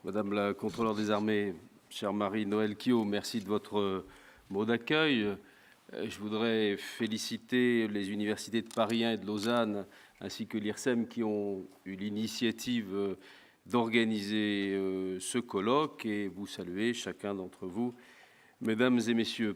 Madame la Contrôleure des Armées, chère Marie-Noëlle Kio, merci de votre mot d'accueil. Je voudrais féliciter les universités de Paris 1 et de Lausanne, ainsi que l'IRSEM, qui ont eu l'initiative d'organiser ce colloque et vous saluer, chacun d'entre vous, mesdames et messieurs.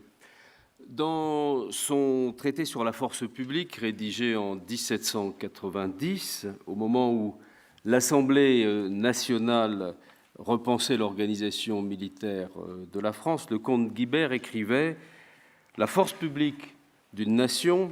Dans son traité sur la force publique, rédigé en 1790, au moment où l'Assemblée nationale repensait l'organisation militaire de la France, le comte Guibert écrivait « La force publique d'une nation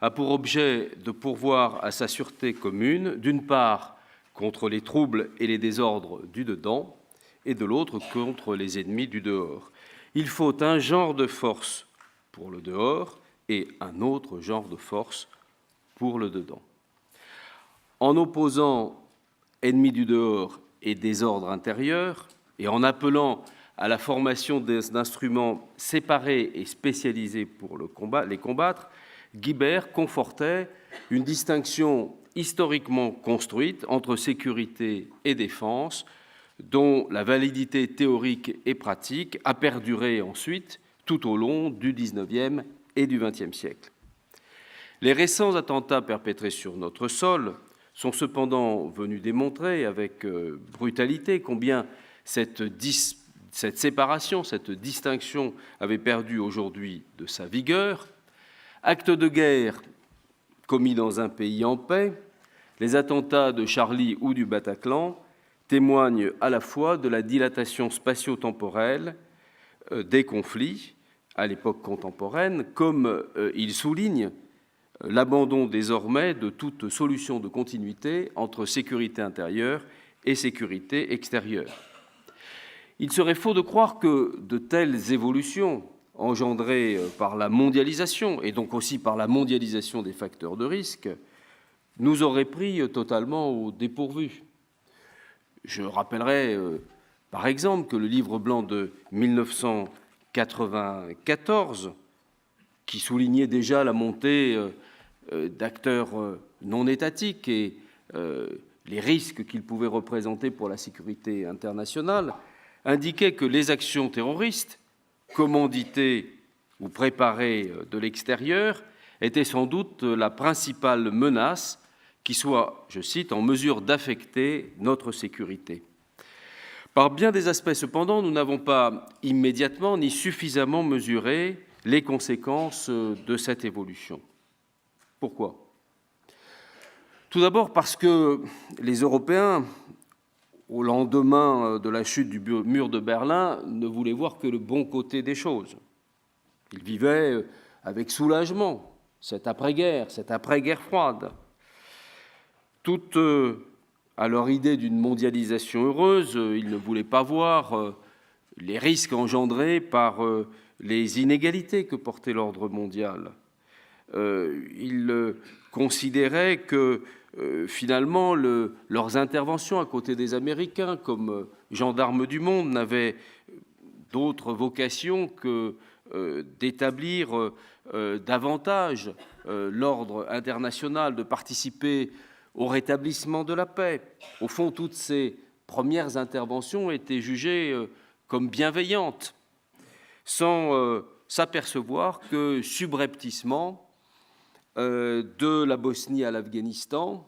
a pour objet de pourvoir à sa sûreté commune, d'une part contre les troubles et les désordres du dedans, et de l'autre contre les ennemis du dehors. Il faut un genre de force pour le dehors et un autre genre de force pour le dedans. En opposant ennemis du dehors et désordre intérieur, et en appelant à la formation d'instruments séparés et spécialisés pour les combattre, Guibert confortait une distinction historiquement construite entre sécurité et défense, dont la validité théorique et pratique a perduré ensuite tout au long du XIXe et du XXe siècle. Les récents attentats perpétrés sur notre sol sont cependant venus démontrer avec brutalité combien cette séparation, cette distinction avait perdu aujourd'hui de sa vigueur. Actes de guerre commis dans un pays en paix, les attentats de Charlie ou du Bataclan témoignent à la fois de la dilatation spatio-temporelle des conflits à l'époque contemporaine, comme il souligne l'abandon désormais de toute solution de continuité entre sécurité intérieure et sécurité extérieure. Il serait faux de croire que de telles évolutions engendrées par la mondialisation et donc aussi par la mondialisation des facteurs de risque nous auraient pris totalement au dépourvu. Je rappellerai par exemple que le livre blanc de 1994, qui soulignait déjà la montée d'acteurs non étatiques et les risques qu'ils pouvaient représenter pour la sécurité internationale, indiquait que les actions terroristes, commanditées ou préparées de l'extérieur, étaient sans doute la principale menace qui soit, je cite, en mesure d'affecter notre sécurité. Par bien des aspects, cependant, nous n'avons pas immédiatement ni suffisamment mesuré les conséquences de cette évolution. Pourquoi ? Tout d'abord parce que les Européens, au lendemain de la chute du mur de Berlin, ne voulaient voir que le bon côté des choses. Ils vivaient avec soulagement cette après-guerre froide. Tout à leur idée d'une mondialisation heureuse, ils ne voulaient pas voir les risques engendrés par les inégalités que portait l'ordre mondial. Ils considéraient que finalement leurs interventions à côté des Américains comme gendarmes du monde n'avaient d'autre vocation que d'établir davantage l'ordre international, de participer au rétablissement de la paix. Au fond, toutes ces premières interventions étaient jugées comme bienveillantes, sans s'apercevoir que subrepticement, de la Bosnie à l'Afghanistan,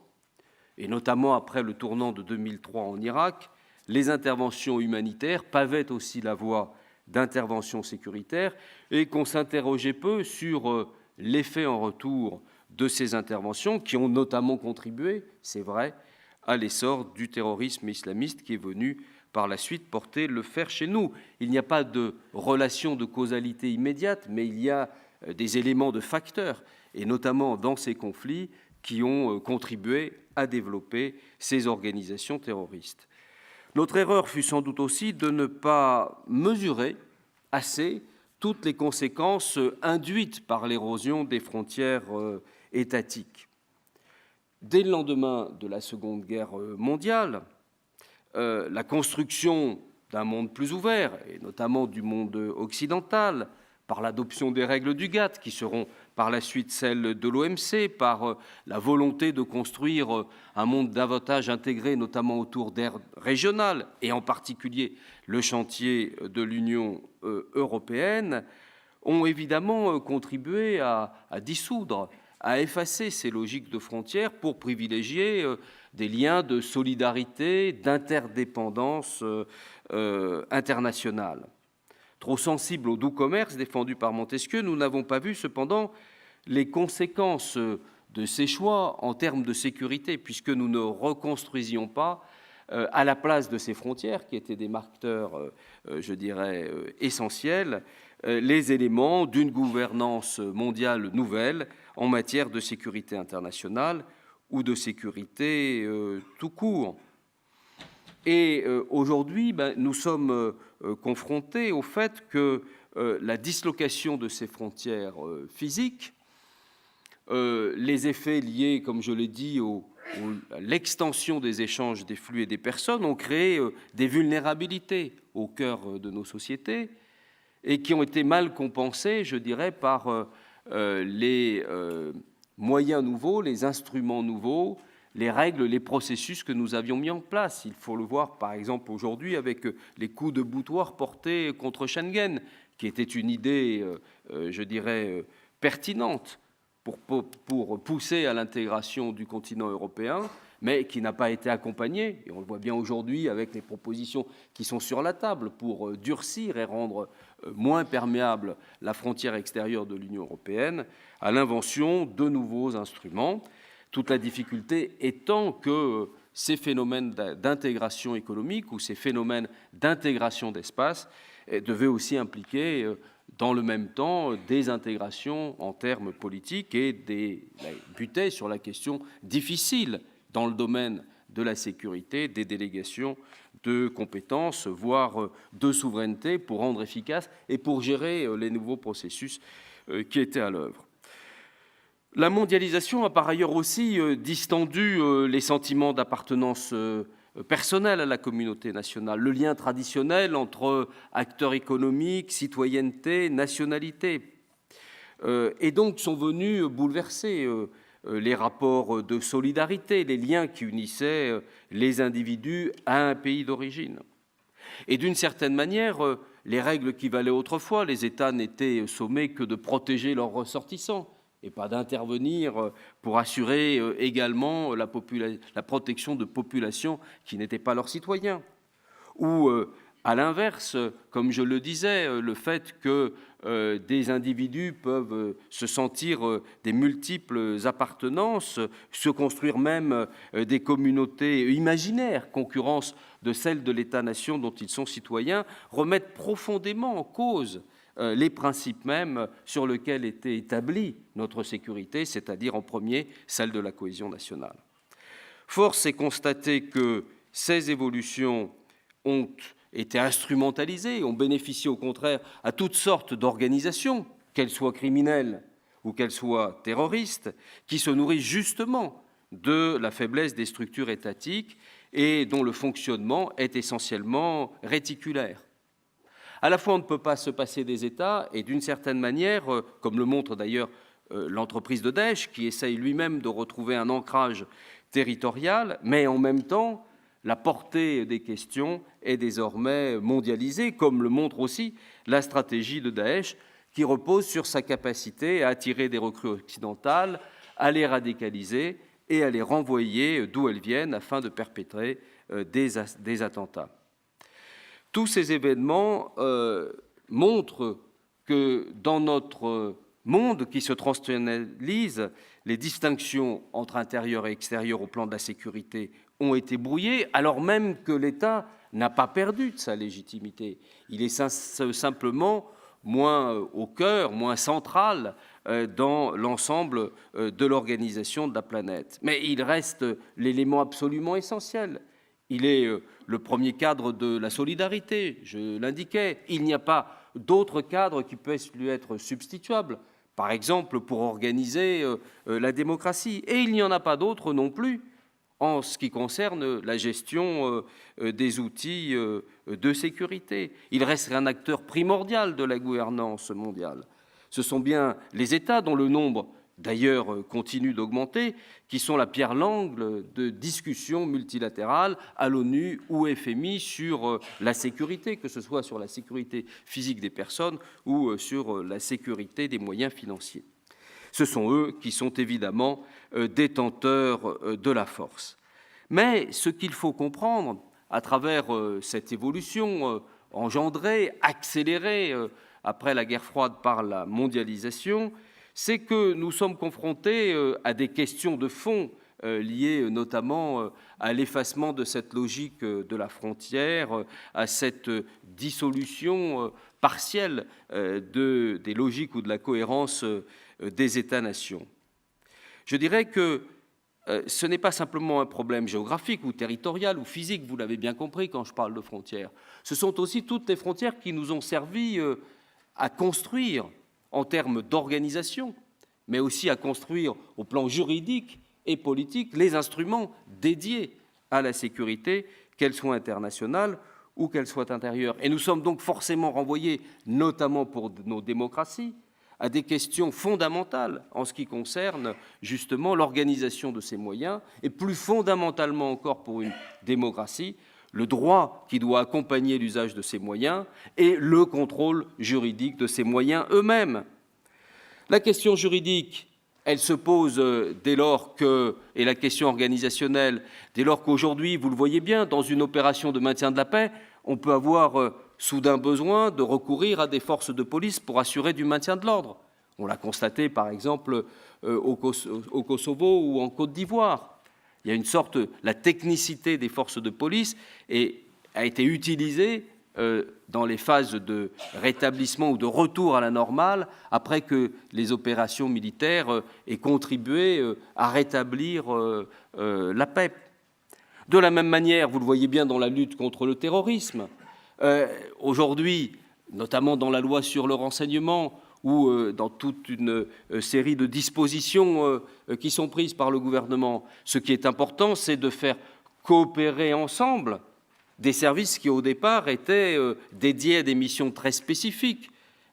et notamment après le tournant de 2003 en Irak, les interventions humanitaires pavaient aussi la voie d'interventions sécuritaires et qu'on s'interrogeait peu sur l'effet en retour de ces interventions qui ont notamment contribué, c'est vrai, à l'essor du terrorisme islamiste qui est venu par la suite porter le fer chez nous. Il n'y a pas de relation de causalité immédiate, mais il y a des éléments de facteurs, et notamment dans ces conflits, qui ont contribué à développer ces organisations terroristes. Notre erreur fut sans doute aussi de ne pas mesurer assez toutes les conséquences induites par l'érosion des frontières étatiques. Dès le lendemain de la Seconde Guerre mondiale, la construction d'un monde plus ouvert, et notamment du monde occidental, par l'adoption des règles du GATT, qui seront par la suite celles de l'OMC, par la volonté de construire un monde davantage intégré, notamment autour d'aires régionales, et en particulier le chantier de l'Union européenne, ont évidemment contribué à dissoudre, à effacer ces logiques de frontières pour privilégier des liens de solidarité, d'interdépendance internationale. Trop sensibles au doux commerce défendu par Montesquieu, nous n'avons pas vu cependant les conséquences de ces choix en termes de sécurité, puisque nous ne reconstruisions pas à la place de ces frontières, qui étaient des marqueurs, je dirais, essentiels, les éléments d'une gouvernance mondiale nouvelle en matière de sécurité internationale ou de sécurité tout court. Et aujourd'hui, nous sommes confrontés au fait que la dislocation de ces frontières physiques, les effets liés, comme je l'ai dit, à l'extension des échanges des flux et des personnes ont créé des vulnérabilités au cœur de nos sociétés et qui ont été mal compensées, je dirais, par les moyens nouveaux, les instruments nouveaux, les règles, les processus que nous avions mis en place. Il faut le voir, par exemple, aujourd'hui avec les coups de boutoir portés contre Schengen, qui était une idée, je dirais, pertinente pour pousser à l'intégration du continent européen, mais qui n'a pas été accompagnée, et on le voit bien aujourd'hui avec les propositions qui sont sur la table pour durcir et rendre moins perméable la frontière extérieure de l'Union européenne, à l'invention de nouveaux instruments. Toute la difficulté étant que ces phénomènes d'intégration économique ou ces phénomènes d'intégration d'espace devaient aussi impliquer dans le même temps des intégrations en termes politiques et buter sur la question difficile dans le domaine de la sécurité des délégations de compétences, voire de souveraineté, pour rendre efficace et pour gérer les nouveaux processus qui étaient à l'œuvre. La mondialisation a par ailleurs aussi distendu les sentiments d'appartenance personnelle à la communauté nationale, le lien traditionnel entre acteurs économiques, citoyenneté, nationalité, et donc sont venus bouleverser les rapports de solidarité, les liens qui unissaient les individus à un pays d'origine. Et d'une certaine manière, les règles qui valaient autrefois, les États n'étaient sommés que de protéger leurs ressortissants et pas d'intervenir pour assurer également la protection de populations qui n'étaient pas leurs citoyens. Ou, à l'inverse, comme je le disais, le fait que des individus peuvent se sentir des multiples appartenances, se construire même des communautés imaginaires, concurrence de celles de l'État-nation dont ils sont citoyens, remettent profondément en cause les principes mêmes sur lesquels était établie notre sécurité, c'est-à-dire en premier celle de la cohésion nationale. Force est constater que ces évolutions ont été instrumentalisées, ont bénéficié au contraire à toutes sortes d'organisations, qu'elles soient criminelles ou qu'elles soient terroristes, qui se nourrissent justement de la faiblesse des structures étatiques et dont le fonctionnement est essentiellement réticulaire. À la fois, on ne peut pas se passer des États, et d'une certaine manière, comme le montre d'ailleurs l'entreprise de Daesh, qui essaye lui-même de retrouver un ancrage territorial, mais en même temps, la portée des questions est désormais mondialisée, comme le montre aussi la stratégie de Daesh, qui repose sur sa capacité à attirer des recrues occidentales, à les radicaliser et à les renvoyer d'où elles viennent afin de perpétrer des attentats. Tous ces événements montrent que dans notre monde qui se transnationalise, les distinctions entre intérieur et extérieur au plan de la sécurité ont été brouillées, alors même que l'État n'a pas perdu de sa légitimité. Il est simplement moins au cœur, moins central dans l'ensemble de l'organisation de la planète. Mais il reste l'élément absolument essentiel. Il est le premier cadre de la solidarité, je l'indiquais. Il n'y a pas d'autre cadre qui puisse lui être substituable, par exemple pour organiser la démocratie. Et il n'y en a pas d'autre non plus en ce qui concerne la gestion des outils de sécurité. Il reste un acteur primordial de la gouvernance mondiale. Ce sont bien les États, dont le nombre d'ailleurs continue d'augmenter, qui sont la pierre l'angle de discussions multilatérales à l'ONU ou au FMI sur la sécurité, que ce soit sur la sécurité physique des personnes ou sur la sécurité des moyens financiers. Ce sont eux qui sont évidemment détenteurs de la force. Mais ce qu'il faut comprendre à travers cette évolution engendrée, accélérée après la guerre froide par la mondialisation, c'est que nous sommes confrontés à des questions de fond liées notamment à l'effacement de cette logique de la frontière, à cette dissolution partielle des logiques ou de la cohérence des États-nations. Je dirais que ce n'est pas simplement un problème géographique ou territorial ou physique, vous l'avez bien compris quand je parle de frontières. Ce sont aussi toutes les frontières qui nous ont servi à construire en termes d'organisation, mais aussi à construire au plan juridique et politique les instruments dédiés à la sécurité, qu'elle soit internationale ou qu'elle soit intérieure. Et nous sommes donc forcément renvoyés, notamment pour nos démocraties, à des questions fondamentales en ce qui concerne justement l'organisation de ces moyens, et plus fondamentalement encore pour une démocratie, le droit qui doit accompagner l'usage de ces moyens et le contrôle juridique de ces moyens eux-mêmes. La question juridique, elle se pose dès lors que, et la question organisationnelle, dès lors qu'aujourd'hui, vous le voyez bien, dans une opération de maintien de la paix, on peut avoir soudain besoin de recourir à des forces de police pour assurer du maintien de l'ordre. On l'a constaté, par exemple, au Kosovo ou en Côte d'Ivoire. Il y a une sorte, la technicité des forces de police a été utilisée dans les phases de rétablissement ou de retour à la normale après que les opérations militaires aient contribué à rétablir la paix. De la même manière, vous le voyez bien dans la lutte contre le terrorisme, aujourd'hui, notamment dans la loi sur le renseignement, ou dans toute une série de dispositions qui sont prises par le gouvernement. Ce qui est important, c'est de faire coopérer ensemble des services qui, au départ, étaient dédiés à des missions très spécifiques.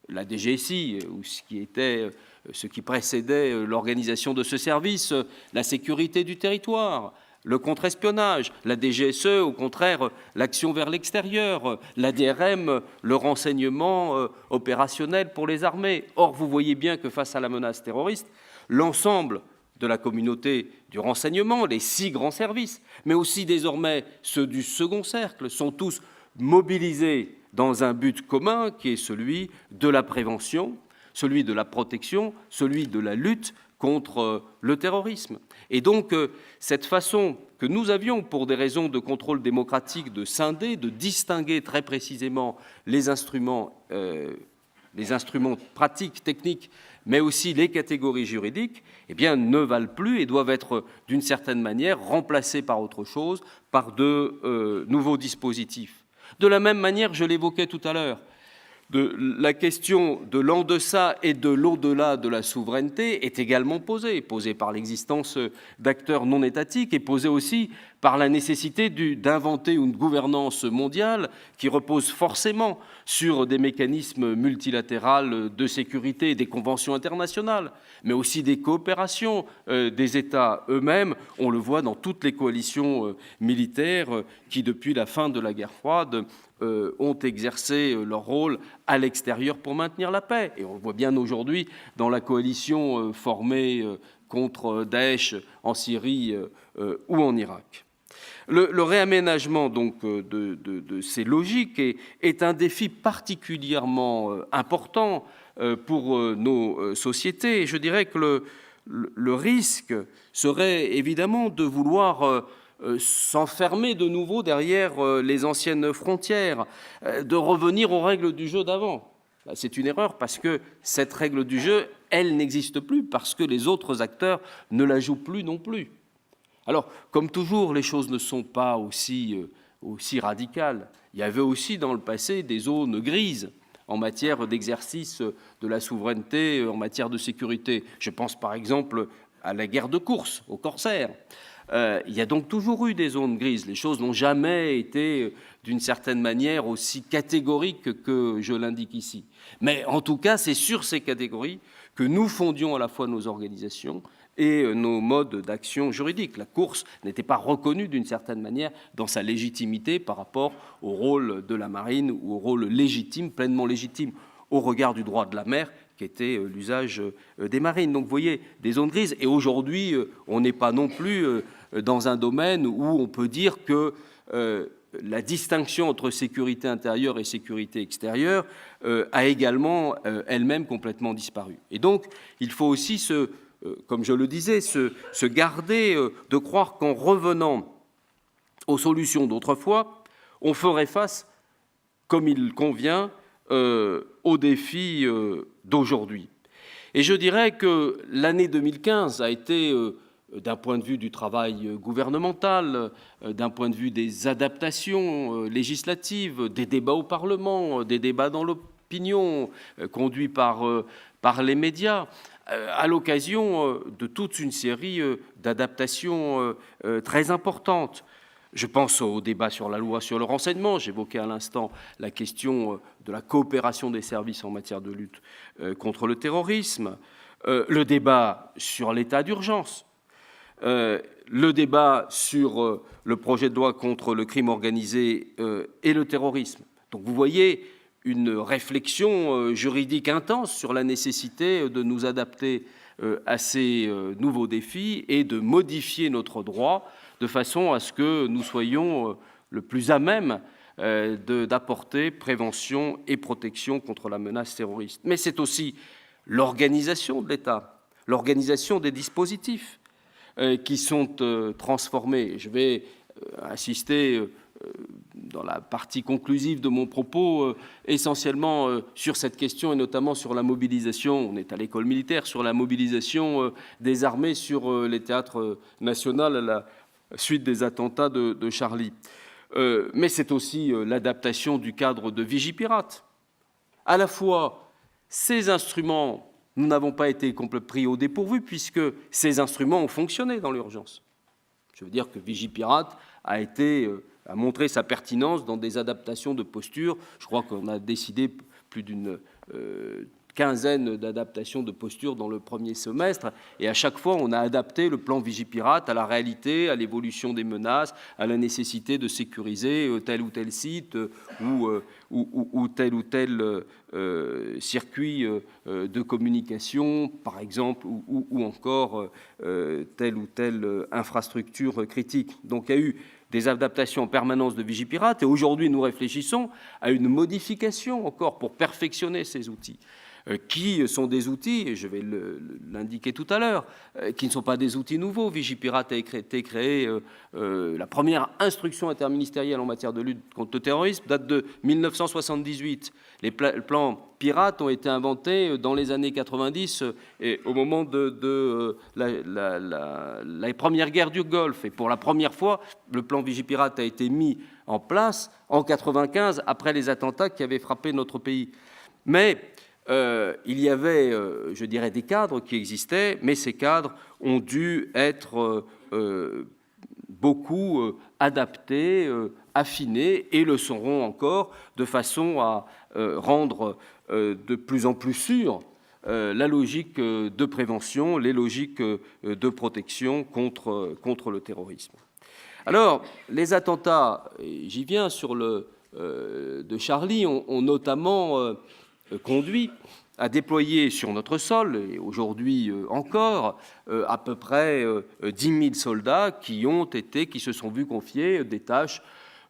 La DGSI, ou ce qui précédait l'organisation de ce service, la sécurité du territoire, le contre-espionnage, la DGSE, au contraire, l'action vers l'extérieur, la DRM, le renseignement opérationnel pour les armées. Or, vous voyez bien que face à la menace terroriste, l'ensemble de la communauté du renseignement, les 6 grands services, mais aussi désormais ceux du second cercle, sont tous mobilisés dans un but commun qui est celui de la prévention, celui de la protection, celui de la lutte contre le terrorisme. Et donc, cette façon que nous avions, pour des raisons de contrôle démocratique, de scinder, de distinguer très précisément les instruments pratiques, techniques, mais aussi les catégories juridiques, eh bien, ne valent plus et doivent être, d'une certaine manière, remplacés par autre chose, par de nouveaux dispositifs. De la même manière, je l'évoquais tout à l'heure, la question de l'en-deçà et de l'au-delà de la souveraineté est également posée par l'existence d'acteurs non étatiques et posée aussi par la nécessité d'inventer une gouvernance mondiale qui repose forcément sur des mécanismes multilatéraux de sécurité et des conventions internationales, mais aussi des coopérations des États eux-mêmes. On le voit dans toutes les coalitions militaires qui, depuis la fin de la guerre froide, ont exercé leur rôle à l'extérieur pour maintenir la paix. Et on le voit bien aujourd'hui dans la coalition formée contre Daesh en Syrie ou en Irak. Le réaménagement donc, de ces logiques est un défi particulièrement important pour nos sociétés. Et je dirais que le risque serait évidemment de vouloir s'enfermer de nouveau derrière les anciennes frontières, de revenir aux règles du jeu d'avant. C'est une erreur parce que cette règle du jeu, elle n'existe plus parce que les autres acteurs ne la jouent plus non plus. Alors, comme toujours, les choses ne sont pas aussi radicales. Il y avait aussi dans le passé des zones grises en matière d'exercice de la souveraineté, en matière de sécurité. Je pense par exemple à la guerre de course, aux corsaires. Il y a donc toujours eu des zones grises. Les choses n'ont jamais été, d'une certaine manière, aussi catégoriques que je l'indique ici. Mais en tout cas, c'est sur ces catégories que nous fondions à la fois nos organisations et nos modes d'action juridiques. La course n'était pas reconnue d'une certaine manière dans sa légitimité par rapport au rôle de la marine ou au rôle légitime, pleinement légitime au regard du droit de la mer, qui était l'usage des marines. Donc vous voyez, des zones grises. Et aujourd'hui, on n'est pas non plus dans un domaine où on peut dire que la distinction entre sécurité intérieure et sécurité extérieure a également elle-même complètement disparu. Et donc, il faut aussi, comme je le disais, se garder de croire qu'en revenant aux solutions d'autrefois, on ferait face, comme il convient, aux défis d'aujourd'hui. Et je dirais que l'année 2015 a été, d'un point de vue du travail gouvernemental, d'un point de vue des adaptations législatives, des débats au Parlement, des débats dans l'opinion, conduits par les médias, à l'occasion de toute une série d'adaptations très importantes. Je pense au débat sur la loi sur le renseignement. J'évoquais à l'instant la question de la coopération des services en matière de lutte contre le terrorisme, le débat sur l'état d'urgence, le débat sur le projet de loi contre le crime organisé et le terrorisme. Donc vous voyez une réflexion juridique intense sur la nécessité de nous adapter à ces nouveaux défis et de modifier notre droit de façon à ce que nous soyons le plus à même d'apporter prévention et protection contre la menace terroriste. Mais c'est aussi l'organisation de l'État, l'organisation des dispositifs qui sont transformés. Je vais insister dans la partie conclusive de mon propos, essentiellement sur cette question et notamment sur la mobilisation, on est à l'école militaire, sur la mobilisation des armées sur les théâtres nationaux à la suite des attentats de Charlie. Mais c'est aussi l'adaptation du cadre de Vigipirate. À la fois, ces instruments, nous n'avons pas été complètement pris au dépourvu puisque ces instruments ont fonctionné dans l'urgence. Je veux dire que Vigipirate a montré sa pertinence dans des adaptations de posture. Je crois qu'on a décidé plus d'une quinzaine d'adaptations de posture dans le premier semestre, et à chaque fois, on a adapté le plan Vigipirate à la réalité, à l'évolution des menaces, à la nécessité de sécuriser tel ou tel site ou tel circuit de communication, par exemple, ou encore telle ou telle infrastructure critique. Donc il y a eu des adaptations en permanence de Vigipirate, et aujourd'hui nous réfléchissons à une modification encore pour perfectionner ces outils, qui sont des outils, et je vais l'indiquer tout à l'heure, qui ne sont pas des outils nouveaux. Vigipirate a été créé, la première instruction interministérielle en matière de lutte contre le terrorisme date de 1978. Les plans pirates ont été inventés dans les années 90 et au moment de la première guerre du Golfe. Et pour la première fois, le plan Vigipirate a été mis en place en 1995 après les attentats qui avaient frappé notre pays. Mais il y avait, je dirais, des cadres qui existaient, mais ces cadres ont dû être beaucoup adaptés, affinés, et le seront encore, de façon à rendre de plus en plus sûre la logique de prévention, les logiques de protection contre le terrorisme. Alors, les attentats, et j'y viens, de Charlie, ont notamment conduit à déployer sur notre sol, et aujourd'hui encore, à peu près 10 000 soldats qui se sont vus confier des tâches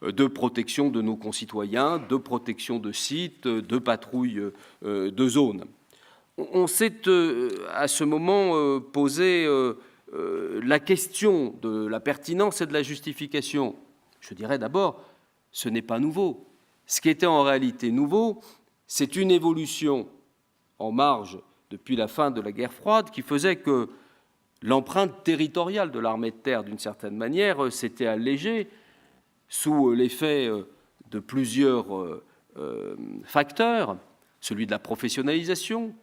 de protection de nos concitoyens, de protection de sites, de patrouille de zones. On s'est à ce moment posé la question de la pertinence et de la justification. Je dirais d'abord, ce n'est pas nouveau. Ce qui était en réalité nouveau, c'est une évolution en marge depuis la fin de la guerre froide qui faisait que l'empreinte territoriale de l'armée de terre, d'une certaine manière, s'était allégée sous l'effet de plusieurs facteurs, celui de la professionnalisation,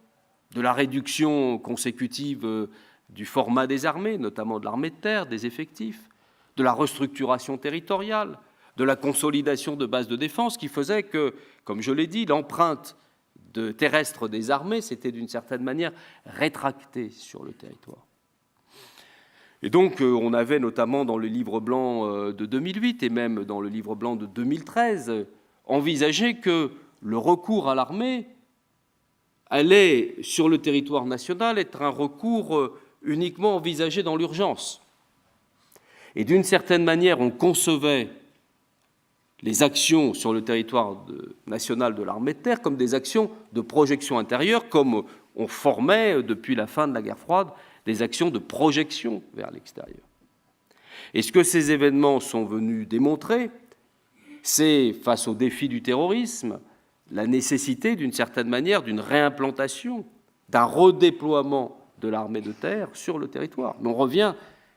de la réduction consécutive du format des armées, notamment de l'armée de terre, des effectifs, de la restructuration territoriale, de la consolidation de bases de défense, qui faisait que, comme je l'ai dit, l'empreinte terrestre des armées s'était d'une certaine manière rétractée sur le territoire. Et donc, on avait notamment dans le livre blanc de 2008 et même dans le livre blanc de 2013 envisagé que le recours à l'armée allait, sur le territoire national, être un recours uniquement envisagé dans l'urgence. Et d'une certaine manière, on concevait les actions sur le territoire national de l'armée de terre comme des actions de projection intérieure, comme on formait depuis la fin de la guerre froide des actions de projection vers l'extérieur. Et ce que ces événements sont venus démontrer, c'est, face au défi du terrorisme, la nécessité, d'une certaine manière, d'une réimplantation, d'un redéploiement de l'armée de terre sur le territoire. Mais on revient,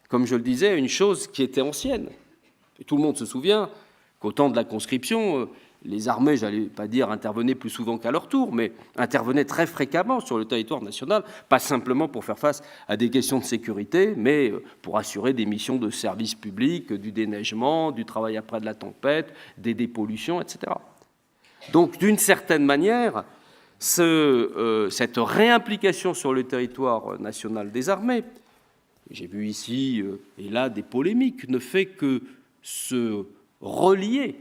comme je le disais, à une chose qui était ancienne. Et tout le monde se souvient qu'au temps de la conscription, les armées, j'allais pas dire intervenaient plus souvent qu'à leur tour, mais intervenaient très fréquemment sur le territoire national, pas simplement pour faire face à des questions de sécurité, mais pour assurer des missions de service public, du déneigement, du travail après de la tempête, des dépollutions, etc. Donc, d'une certaine manière, cette réimplication sur le territoire national des armées, j'ai vu ici et là des polémiques, ne fait que se relier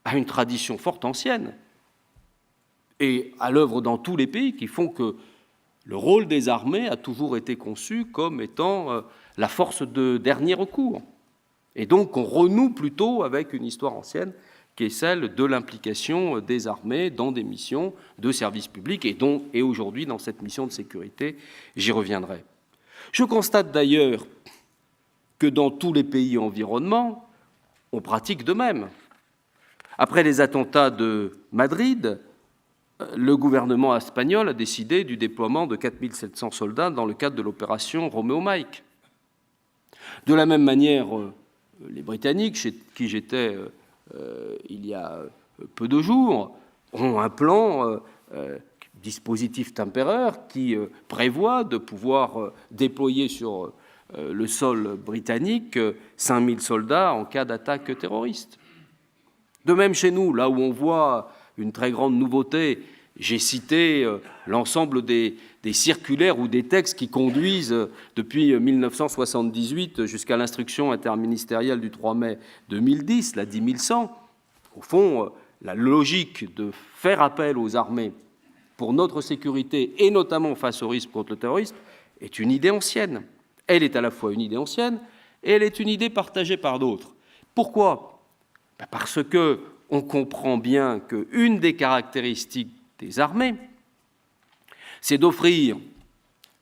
à une tradition fort ancienne et à l'œuvre dans tous les pays qui font que le rôle des armées a toujours été conçu comme étant la force de dernier recours. Et donc on renoue plutôt avec une histoire ancienne qui est celle de l'implication des armées dans des missions de service public et aujourd'hui dans cette mission de sécurité, j'y reviendrai. Je constate d'ailleurs que dans tous les pays environnants, on pratique de même. Après les attentats de Madrid, le gouvernement espagnol a décidé du déploiement de 4700 soldats dans le cadre de l'opération Romeo Mike. De la même manière, les Britanniques, chez qui j'étais il y a peu de jours, ont un plan, dispositif tempéraire, qui prévoit de pouvoir déployer sur le sol britannique 5000 soldats en cas d'attaque terroriste. De même chez nous, là où on voit une très grande nouveauté, j'ai cité l'ensemble des circulaires ou des textes qui conduisent depuis 1978 jusqu'à l'instruction interministérielle du 3 mai 2010, la 10100. Au fond, la logique de faire appel aux armées pour notre sécurité et notamment face au risque contre le terrorisme est une idée ancienne. Elle est à la fois une idée ancienne et elle est une idée partagée par d'autres. Pourquoi ? Parce qu'on comprend bien qu'une des caractéristiques des armées, c'est d'offrir,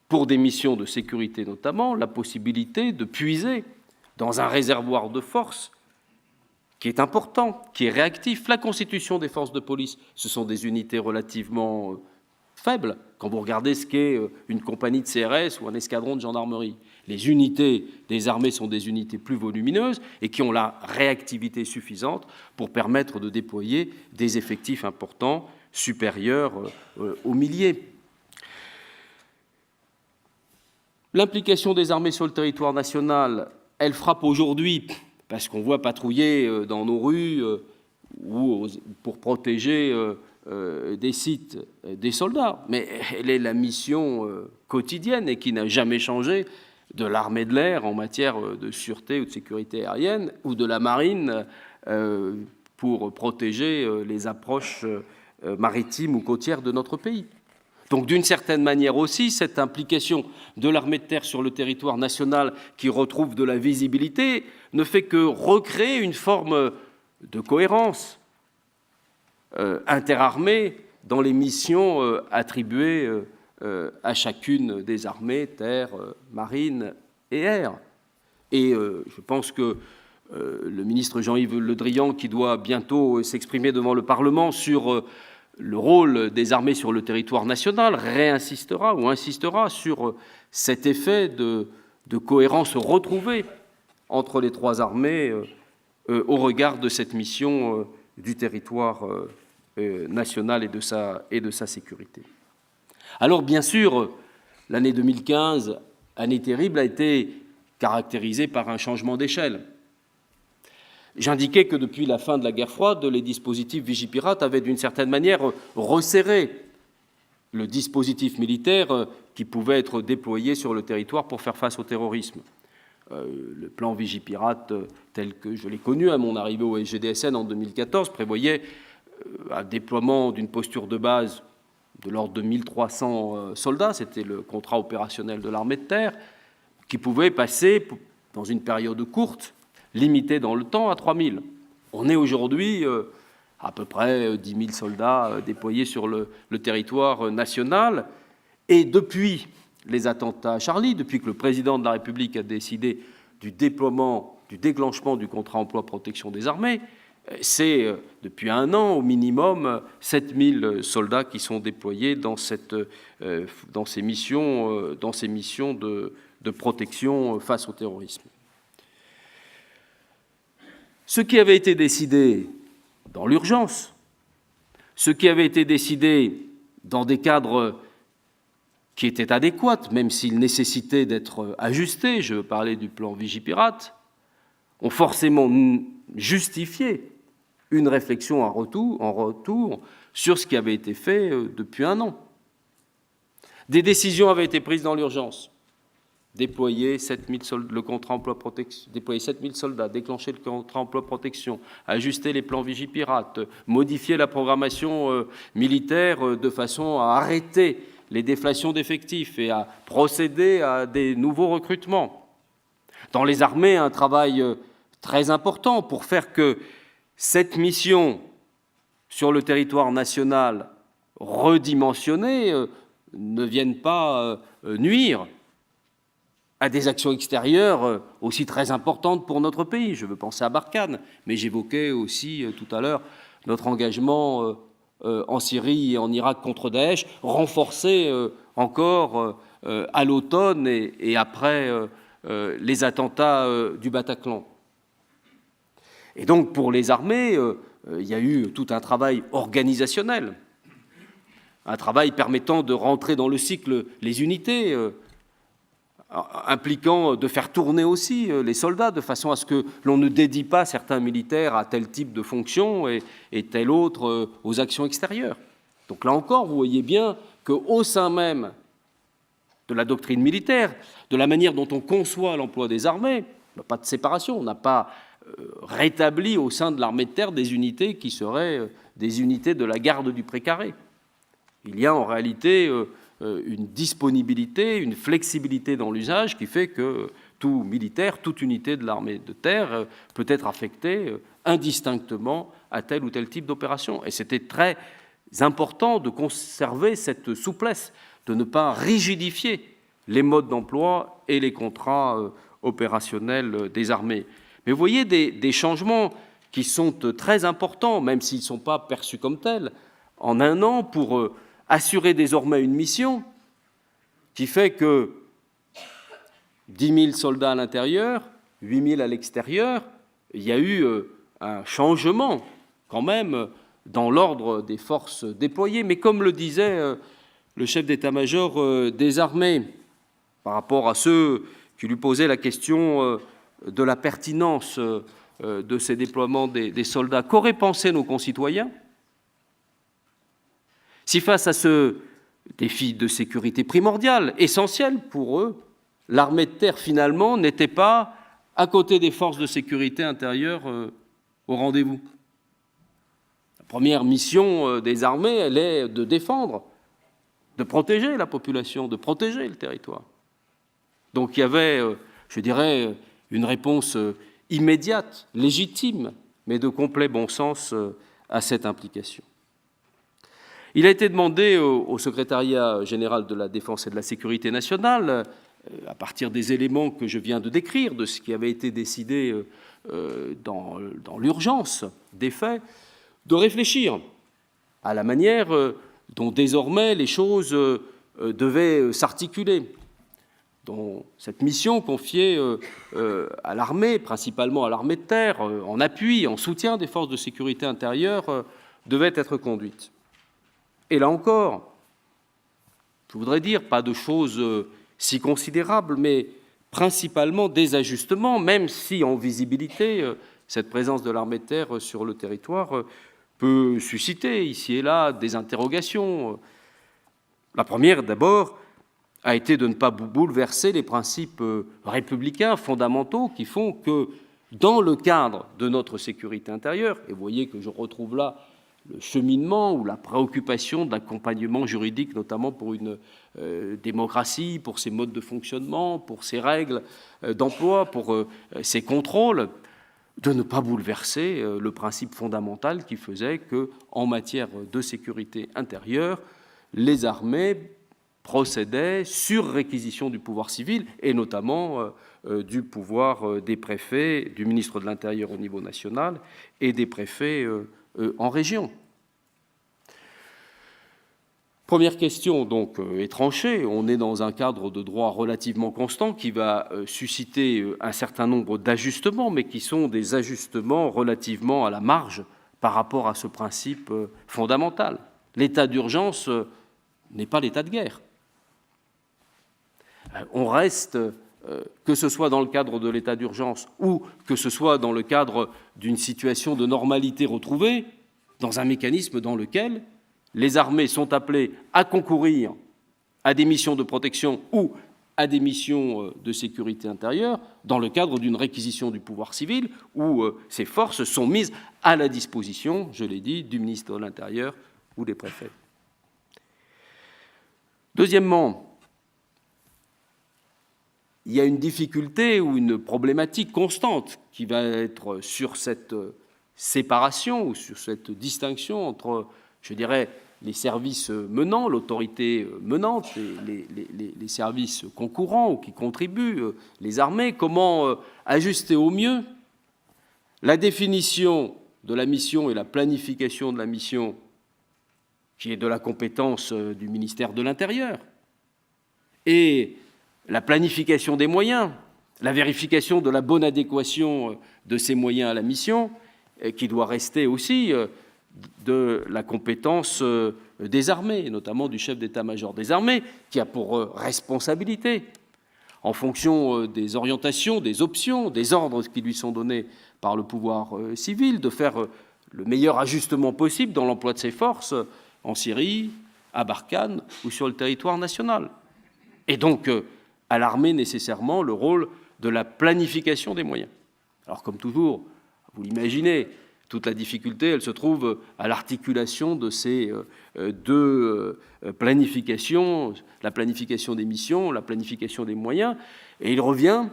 pour des missions de sécurité notamment, la possibilité de puiser dans un réservoir de force qui est important, qui est réactif. La constitution des forces de police, ce sont des unités relativement faibles, quand vous regardez ce qu'est une compagnie de CRS ou un escadron de gendarmerie. Les unités des armées sont des unités plus volumineuses et qui ont la réactivité suffisante pour permettre de déployer des effectifs importants, supérieurs aux milliers. L'implication des armées sur le territoire national, elle frappe aujourd'hui, parce qu'on voit patrouiller dans nos rues ou pour protéger des sites des soldats, mais elle est la mission quotidienne et qui n'a jamais changé de l'armée de l'air en matière de sûreté ou de sécurité aérienne ou de la marine pour protéger les approches maritimes ou côtières de notre pays. Donc d'une certaine manière aussi, cette implication de l'armée de terre sur le territoire national qui retrouve de la visibilité ne fait que recréer une forme de cohérence interarmées dans les missions attribuées à chacune des armées, terre, marine et air. Et je pense que le ministre Jean-Yves Le Drian, qui doit bientôt s'exprimer devant le Parlement sur le rôle des armées sur le territoire national, réinsistera ou insistera sur cet effet de cohérence retrouvée entre les trois armées au regard de cette mission du territoire national et de sa sécurité. Alors, bien sûr, l'année 2015 année terrible a été caractérisée par un changement d'échelle. J'indiquais que depuis la fin de la guerre froide, les dispositifs Vigipirate avaient d'une certaine manière resserré le dispositif militaire qui pouvait être déployé sur le territoire pour faire face au terrorisme. Le plan Vigipirate, tel que je l'ai connu à mon arrivée au SGDSN en 2014, prévoyait un déploiement d'une posture de base de l'ordre de 1300 soldats, c'était le contrat opérationnel de l'armée de terre, qui pouvait passer, dans une période courte, limitée dans le temps, à 3000. On est aujourd'hui à peu près 10 000 soldats déployés sur le territoire national, et depuis les attentats à Charlie, depuis que le président de la République a décidé du déploiement, du déclenchement du contrat emploi-protection des armées, c'est depuis un an au minimum 7000 soldats qui sont déployés dans ces missions de protection face au terrorisme. Ce qui avait été décidé dans l'urgence, ce qui avait été décidé dans des cadres qui étaient adéquats, même s'ils nécessitaient d'être ajustés, je parlais du plan Vigipirate, ont forcément justifié une réflexion en retour sur ce qui avait été fait depuis un an. Des décisions avaient été prises dans l'urgence. Déployer 7000 soldats, le contrat emploi-protection, déployer 7000 soldats, déclencher le contrat emploi-protection, ajuster les plans Vigipirate, modifier la programmation militaire de façon à arrêter les déflations d'effectifs et à procéder à des nouveaux recrutements. Dans les armées, un travail très important pour faire que cette mission sur le territoire national redimensionnée ne vienne pas nuire à des actions extérieures aussi très importantes pour notre pays. Je veux penser à Barkhane, mais j'évoquais aussi tout à l'heure notre engagement en Syrie et en Irak contre Daesh, renforcé encore à l'automne et après les attentats du Bataclan. Et donc pour les armées, il y a eu tout un travail organisationnel, un travail permettant de rentrer dans le cycle les unités, impliquant de faire tourner aussi les soldats de façon à ce que l'on ne dédie pas certains militaires à tel type de fonction et tel autre aux actions extérieures. Donc là encore, vous voyez bien qu'au sein même de la doctrine militaire, de la manière dont on conçoit l'emploi des armées, il n'y a pas de séparation, on n'a pas rétabli au sein de l'armée de terre des unités qui seraient des unités de la garde du précaré. Il y a en réalité une disponibilité, une flexibilité dans l'usage qui fait que tout militaire, toute unité de l'armée de terre peut être affectée indistinctement à tel ou tel type d'opération. Et c'était très important de conserver cette souplesse, de ne pas rigidifier les modes d'emploi et les contrats opérationnels des armées. Mais vous voyez des changements qui sont très importants, même s'ils ne sont pas perçus comme tels, en un an pour assurer désormais une mission qui fait que 10 000 soldats à l'intérieur, 8 000 à l'extérieur, il y a eu un changement quand même dans l'ordre des forces déployées. Mais comme le disait le chef d'état-major des armées, par rapport à ceux qui lui posaient la question de la pertinence de ces déploiements des soldats, qu'auraient pensé nos concitoyens si face à ce défi de sécurité primordial, essentiel pour eux, l'armée de terre finalement n'était pas à côté des forces de sécurité intérieure au rendez-vous. La première mission des armées, elle est de défendre, de protéger la population, de protéger le territoire. Donc il y avait, je dirais, une réponse immédiate, légitime, mais de complet bon sens à cette implication. Il a été demandé au secrétariat général de la Défense et de la Sécurité nationale, à partir des éléments que je viens de décrire, de ce qui avait été décidé dans l'urgence des faits, de réfléchir à la manière dont désormais les choses devaient s'articuler, dont cette mission confiée à l'armée, principalement à l'armée de terre, en appui, en soutien des forces de sécurité intérieure, devait être conduite. Et là encore, je voudrais dire, pas de choses si considérables, mais principalement des ajustements, même si en visibilité, cette présence de l'armée de terre sur le territoire peut susciter ici et là des interrogations. La première, d'abord, a été de ne pas bouleverser les principes républicains fondamentaux qui font que, dans le cadre de notre sécurité intérieure, et vous voyez que je retrouve là le cheminement ou la préoccupation de l'accompagnement juridique, notamment pour une démocratie, pour ses modes de fonctionnement, pour ses règles d'emploi, pour ses contrôles, de ne pas bouleverser le principe fondamental qui faisait que, en matière de sécurité intérieure, les armées procédaient sur réquisition du pouvoir civil et notamment du pouvoir des préfets, du ministre de l'Intérieur au niveau national et des préfets en région. Première question donc est tranchée. On est dans un cadre de droit relativement constant qui va susciter un certain nombre d'ajustements, mais qui sont des ajustements relativement à la marge par rapport à ce principe fondamental. L'état d'urgence n'est pas l'état de guerre. On reste, que ce soit dans le cadre de l'état d'urgence ou que ce soit dans le cadre d'une situation de normalité retrouvée, dans un mécanisme dans lequel les armées sont appelées à concourir à des missions de protection ou à des missions de sécurité intérieure dans le cadre d'une réquisition du pouvoir civil où ces forces sont mises à la disposition, je l'ai dit, du ministre de l'Intérieur ou des préfets. Deuxièmement, il y a une difficulté ou une problématique constante qui va être sur cette séparation ou sur cette distinction entre, je dirais, les services menants, l'autorité menante, les services concourants ou qui contribuent, les armées, comment ajuster au mieux la définition de la mission et la planification de la mission qui est de la compétence du ministère de l'Intérieur, et la planification des moyens, la vérification de la bonne adéquation de ces moyens à la mission, qui doit rester aussi de la compétence des armées, notamment du chef d'état-major des armées, qui a pour responsabilité, en fonction des orientations, des options, des ordres qui lui sont donnés par le pouvoir civil, de faire le meilleur ajustement possible dans l'emploi de ses forces en Syrie, à Barkhane ou sur le territoire national. Et donc, à l'armée nécessairement le rôle de la planification des moyens. Alors, comme toujours, vous l'imaginez, toute la difficulté, elle se trouve à l'articulation de ces deux planifications, la planification des missions, la planification des moyens, et il revient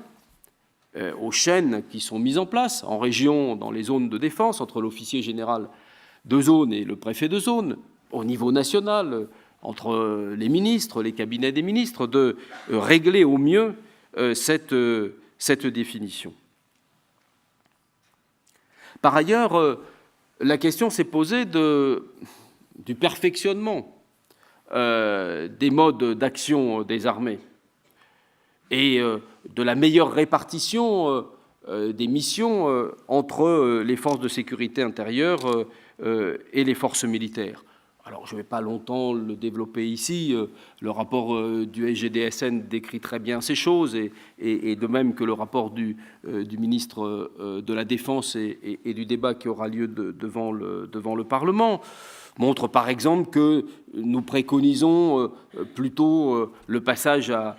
aux chaînes qui sont mises en place en région, dans les zones de défense, entre l'officier général de zone et le préfet de zone, au niveau national, entre les ministres, les cabinets des ministres, de régler au mieux cette définition. Par ailleurs, la question s'est posée du perfectionnement des modes d'action des armées et de la meilleure répartition des missions entre les forces de sécurité intérieure et les forces militaires. Alors, je ne vais pas longtemps le développer ici. Le rapport du SGDSN décrit très bien ces choses, et de même que le rapport du ministre de la Défense et du débat qui aura lieu devant le Parlement montre par exemple que nous préconisons plutôt le passage à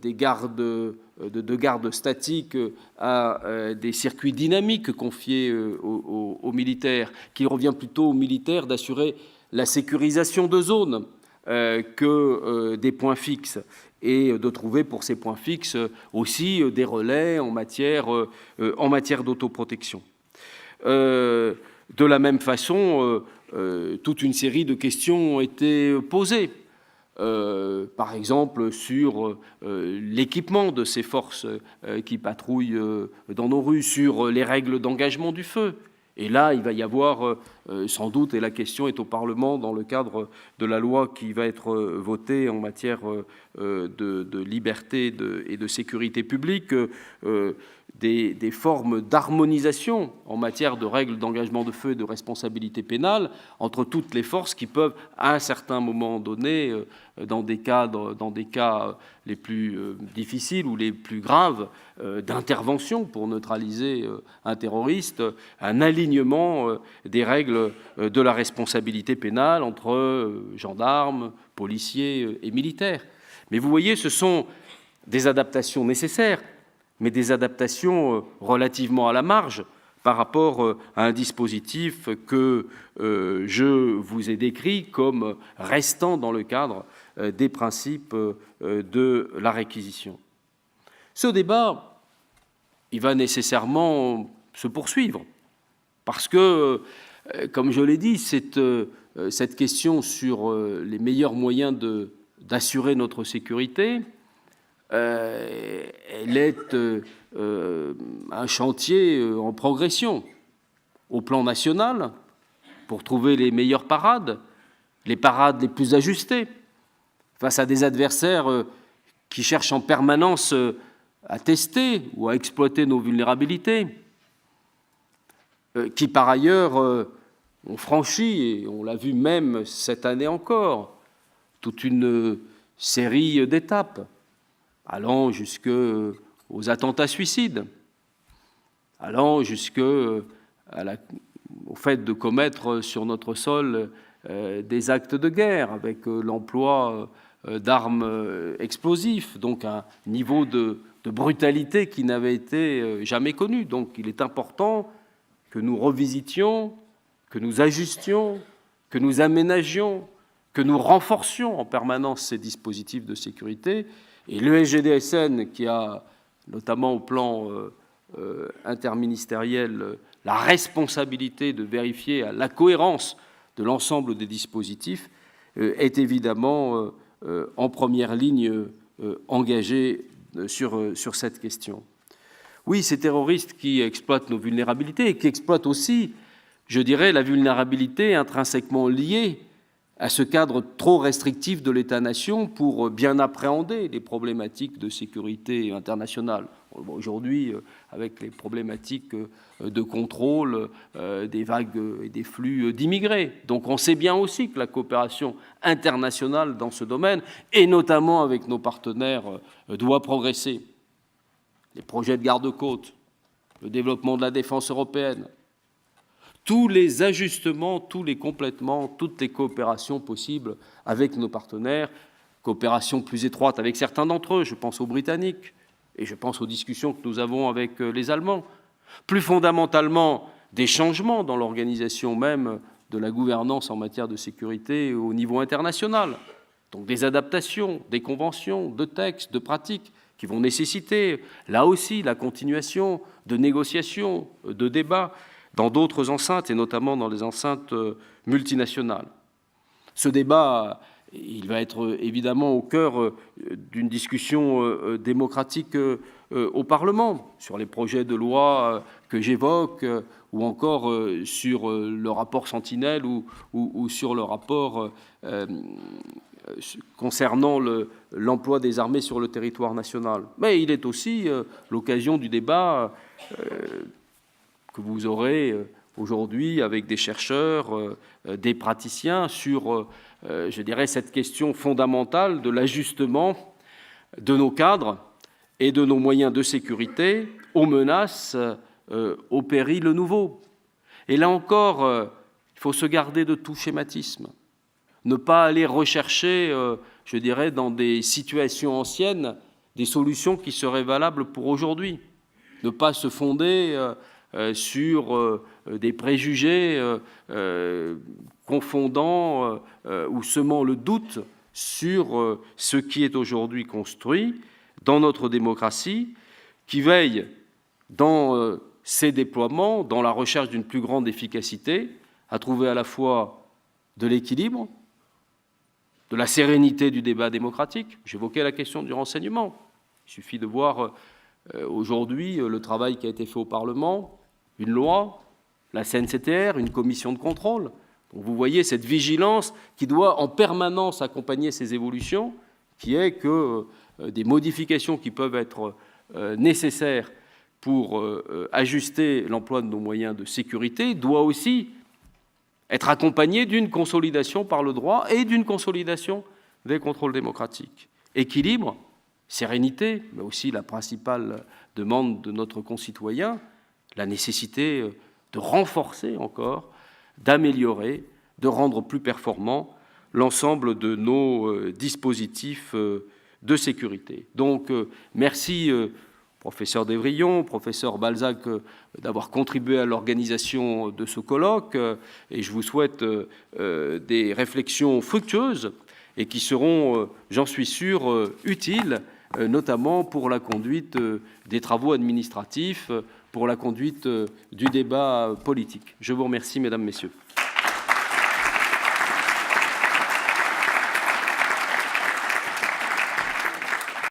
des gardes statiques à des circuits dynamiques confiés aux militaires, qu'il revient plutôt aux militaires d'assurer la sécurisation de zones que des points fixes, et de trouver pour ces points fixes aussi des relais en matière d'autoprotection. De la même façon, toute une série de questions ont été posées. Par exemple sur l'équipement de ces forces qui patrouillent dans nos rues, sur les règles d'engagement du feu. Et là, il va y avoir sans doute, et la question est au Parlement dans le cadre de la loi qui va être votée en matière de liberté et de sécurité publique, des formes d'harmonisation en matière de règles d'engagement de feu et de responsabilité pénale entre toutes les forces qui peuvent, à un certain moment donné, dans des cas les plus difficiles ou les plus graves d'intervention pour neutraliser un terroriste, un alignement des règles de la responsabilité pénale entre gendarmes, policiers et militaires. Mais vous voyez, ce sont des adaptations nécessaires, mais des adaptations relativement à la marge par rapport à un dispositif que je vous ai décrit comme restant dans le cadre des principes de la réquisition. Ce débat, il va nécessairement se poursuivre, parce que, comme je l'ai dit, cette question sur les meilleurs moyens d'assurer notre sécurité, elle est un chantier en progression au plan national pour trouver les meilleures parades, les parades les plus ajustées face à des adversaires qui cherchent en permanence à tester ou à exploiter nos vulnérabilités, qui par ailleurs ont franchi, et on l'a vu même cette année encore, toute une série d'étapes allant jusqu'aux attentats suicides, allant jusqu'au fait de commettre sur notre sol des actes de guerre avec l'emploi d'armes explosives, donc un niveau de brutalité qui n'avait été jamais connu. Donc il est important que nous revisitions, que nous ajustions, que nous aménagions, que nous renforcions en permanence ces dispositifs de sécurité. Et le SGDSN, qui a, notamment au plan interministériel, la responsabilité de vérifier la cohérence de l'ensemble des dispositifs, est évidemment en première ligne engagé sur cette question. Oui, ces terroristes qui exploitent nos vulnérabilités et qui exploitent aussi, je dirais, la vulnérabilité intrinsèquement liée à ce cadre trop restrictif de l'État-nation pour bien appréhender les problématiques de sécurité internationale. Aujourd'hui, avec les problématiques de contrôle des vagues et des flux d'immigrés. Donc on sait bien aussi que la coopération internationale dans ce domaine, et notamment avec nos partenaires, doit progresser. Les projets de garde-côtes, le développement de la défense européenne, tous les ajustements, tous les complètements, toutes les coopérations possibles avec nos partenaires, coopération plus étroite avec certains d'entre eux, je pense aux Britanniques et je pense aux discussions que nous avons avec les Allemands. Plus fondamentalement, des changements dans l'organisation même de la gouvernance en matière de sécurité au niveau international. Donc des adaptations, des conventions, de textes, de pratiques qui vont nécessiter, là aussi, la continuation de négociations, de débats, dans d'autres enceintes, et notamment dans les enceintes multinationales. Ce débat, il va être évidemment au cœur d'une discussion démocratique au Parlement, sur les projets de loi que j'évoque, ou encore sur le rapport Sentinelle, ou sur le rapport concernant l'emploi des armées sur le territoire national. Mais il est aussi l'occasion du débat que vous aurez aujourd'hui avec des chercheurs, des praticiens sur, je dirais, cette question fondamentale de l'ajustement de nos cadres et de nos moyens de sécurité aux menaces, aux périls nouveaux. Et là encore, il faut se garder de tout schématisme, ne pas aller rechercher, je dirais, dans des situations anciennes, des solutions qui seraient valables pour aujourd'hui, ne pas se fonder sur des préjugés confondant ou semant le doute sur ce qui est aujourd'hui construit dans notre démocratie, qui veille dans ses déploiements, dans la recherche d'une plus grande efficacité, à trouver à la fois de l'équilibre, de la sérénité du débat démocratique. J'évoquais la question du renseignement. Il suffit de voir aujourd'hui le travail qui a été fait au Parlement, une loi, la CNCTR, une commission de contrôle. Donc vous voyez cette vigilance qui doit en permanence accompagner ces évolutions, qui est que des modifications qui peuvent être nécessaires pour ajuster l'emploi de nos moyens de sécurité doit aussi être accompagné d'une consolidation par le droit et d'une consolidation des contrôles démocratiques. Équilibre, sérénité, mais aussi la principale demande de notre concitoyen, la nécessité de renforcer encore, d'améliorer, de rendre plus performant l'ensemble de nos dispositifs de sécurité. Donc, merci, professeur Dévrillon, professeur Balzac, d'avoir contribué à l'organisation de ce colloque, et je vous souhaite des réflexions fructueuses et qui seront, j'en suis sûr, utiles, notamment pour la conduite des travaux administratifs, pour la conduite du débat politique. Je vous remercie, mesdames, messieurs.